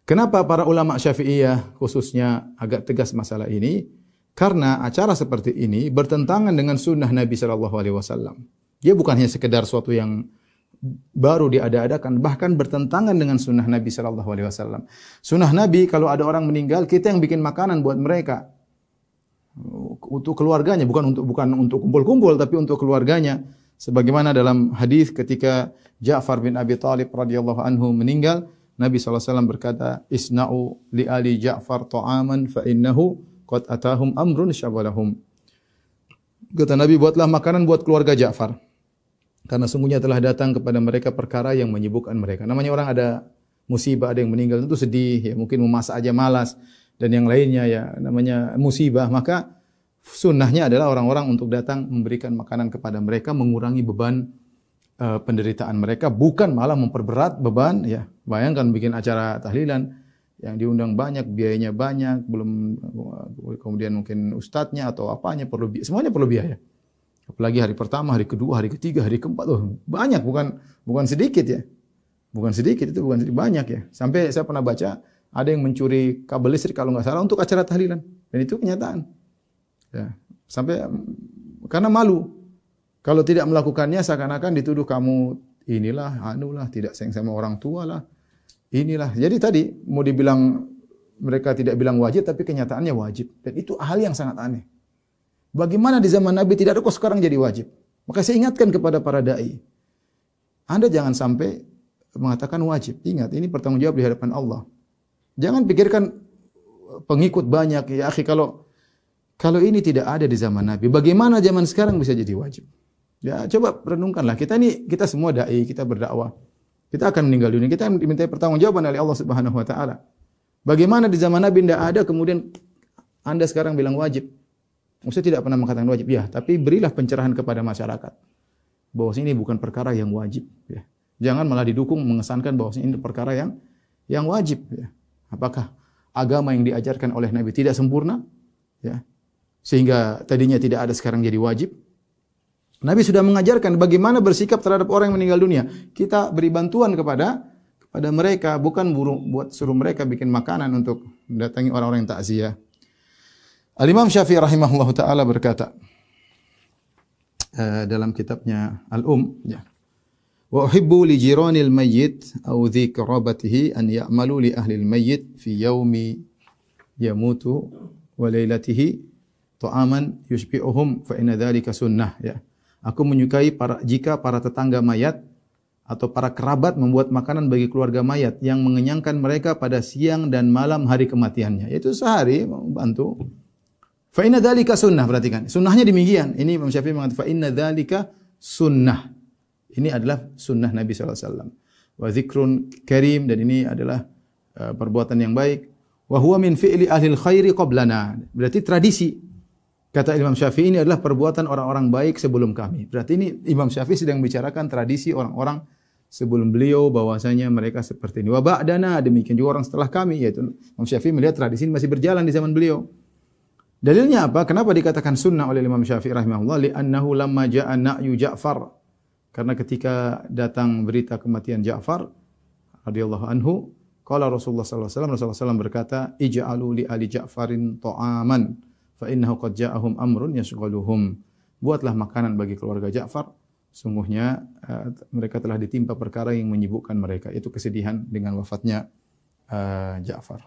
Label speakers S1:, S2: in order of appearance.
S1: Kenapa para ulama Syafi'iyah khususnya agak tegas masalah ini? Karena acara seperti ini bertentangan dengan sunnah Nabi Shallallahu Alaihi Wasallam. Dia bukan hanya sekedar suatu yang baru diada-adakan, bahkan bertentangan dengan sunnah Nabi Shallallahu Alaihi Wasallam. Sunnah Nabi kalau ada orang meninggal, kita yang bikin makanan buat mereka, untuk keluarganya, bukan untuk kumpul-kumpul, tapi untuk keluarganya. Sebagaimana dalam hadis ketika Ja'far bin Abi Thalib radhiyallahu anhu meninggal, Nabi SAW berkata, Isna'u li ali Ja'far ta'aman fa innahu qad atahum amrun syabalahum. Kata Nabi, buatlah makanan buat keluarga Ja'far, karena sungguhnya telah datang kepada mereka perkara yang menyibukkan mereka. Namanya orang ada musibah, ada yang meninggal, tentu sedih, ya mungkin memasak aja malas, dan yang lainnya ya namanya musibah. Maka sunnahnya adalah orang-orang untuk datang memberikan makanan kepada mereka, mengurangi beban penderitaan mereka, bukan malah memperberat beban. Ya, bayangkan bikin acara tahlilan yang diundang banyak, biayanya banyak, belum kemudian mungkin ustadznya atau apanya semuanya perlu biaya. Apalagi hari pertama, hari kedua, hari ketiga, hari keempat, banyak, bukan sedikit ya. Bukan sedikit, itu bukan sedikit, banyak ya. Sampai saya pernah baca ada yang mencuri kabel listrik kalau nggak salah untuk acara tahlilan, dan itu kenyataan. Ya, sampai karena malu. Kalau tidak melakukannya seakan-akan dituduh kamu inilah, anulah, tidak sayang sama orang tua lah. Inilah. Jadi tadi mau dibilang mereka tidak bilang wajib, tapi kenyataannya wajib. Dan itu hal yang sangat aneh. Bagaimana di zaman Nabi tidak ada, kok sekarang jadi wajib? Maka saya ingatkan kepada para dai. Anda jangan sampai mengatakan wajib. Ingat, ini bertanggung jawab di hadapan Allah. Jangan pikirkan pengikut banyak. Ya akhi, kalau ini tidak ada di zaman Nabi, bagaimana zaman sekarang bisa jadi wajib? Ya, coba renungkanlah. Kita semua dai, kita berdakwah. Kita akan meninggal dunia. Kita diminta pertanggungjawaban oleh Allah Subhanahu wa taala. Bagaimana di zaman Nabi tidak ada, kemudian Anda sekarang bilang wajib? Maksudnya tidak pernah mengatakan wajib. Ya, tapi berilah pencerahan kepada masyarakat bahwa ini bukan perkara yang wajib, ya. Jangan malah didukung mengesankan bahwa ini perkara yang wajib, ya. Apakah agama yang diajarkan oleh Nabi tidak sempurna? Ya. Sehingga tadinya tidak ada, sekarang jadi wajib. Nabi sudah mengajarkan bagaimana bersikap terhadap orang yang meninggal dunia. Kita beri bantuan kepada mereka, bukan buat suruh mereka bikin makanan untuk mendatangi orang-orang yang takziah. Al-Imam Syafi'i rahimahullah ta'ala berkata dalam kitabnya ya. Wa uhibbu li jiranil mayyit aw dhi qarabatihi an ya'malu li ahli al-mayyit fi yaumi yamutu wa lailatihi ta'aman yushbi'uhum fa inna dhalika sunnah, ya. Aku menyukai jika para tetangga mayat atau para kerabat membuat makanan bagi keluarga mayat yang mengenyangkan mereka pada siang dan malam hari kematiannya. Yaitu sehari membantu. Fa inna dzalika sunnah, perhatikan. Sunnahnya demikian. Ini Imam Syafi'i mengatakan fa inna dzalika sunnah. Ini adalah sunnah Nabi sallallahu alaihi wasallam. Wa dzikrun karim, dan ini adalah perbuatan yang baik. Wa huwa min fi'li ahlil khairi qablana. Berarti tradisi. Kata Imam Syafi'i, ini adalah perbuatan orang-orang baik sebelum kami. Berarti ini Imam Syafi'i sedang bicarakan tradisi orang-orang sebelum beliau, bahwasanya mereka seperti ini. Wa ba'dana, demikian juga orang setelah kami, yaitu Imam Syafi'i melihat tradisi ini masih berjalan di zaman beliau. Dalilnya apa? Kenapa dikatakan sunnah oleh Imam Syafi'i rahimahullah? Li'annahu lamma ja'a na'yu Ja'far. Karena ketika datang berita kematian Ja'far radhiyallahu anhu, qala Rasulullah sallallahu alaihi wasallam, Rasulullah SAW berkata, ij'alu li ali Ja'farin ta'aman fa innahu qad ja'ahum amrun yashghaluhum. Buatlah makanan bagi keluarga Ja'far, sungguhnya mereka telah ditimpa perkara yang menyibukkan mereka, itu kesedihan dengan wafatnya Ja'far.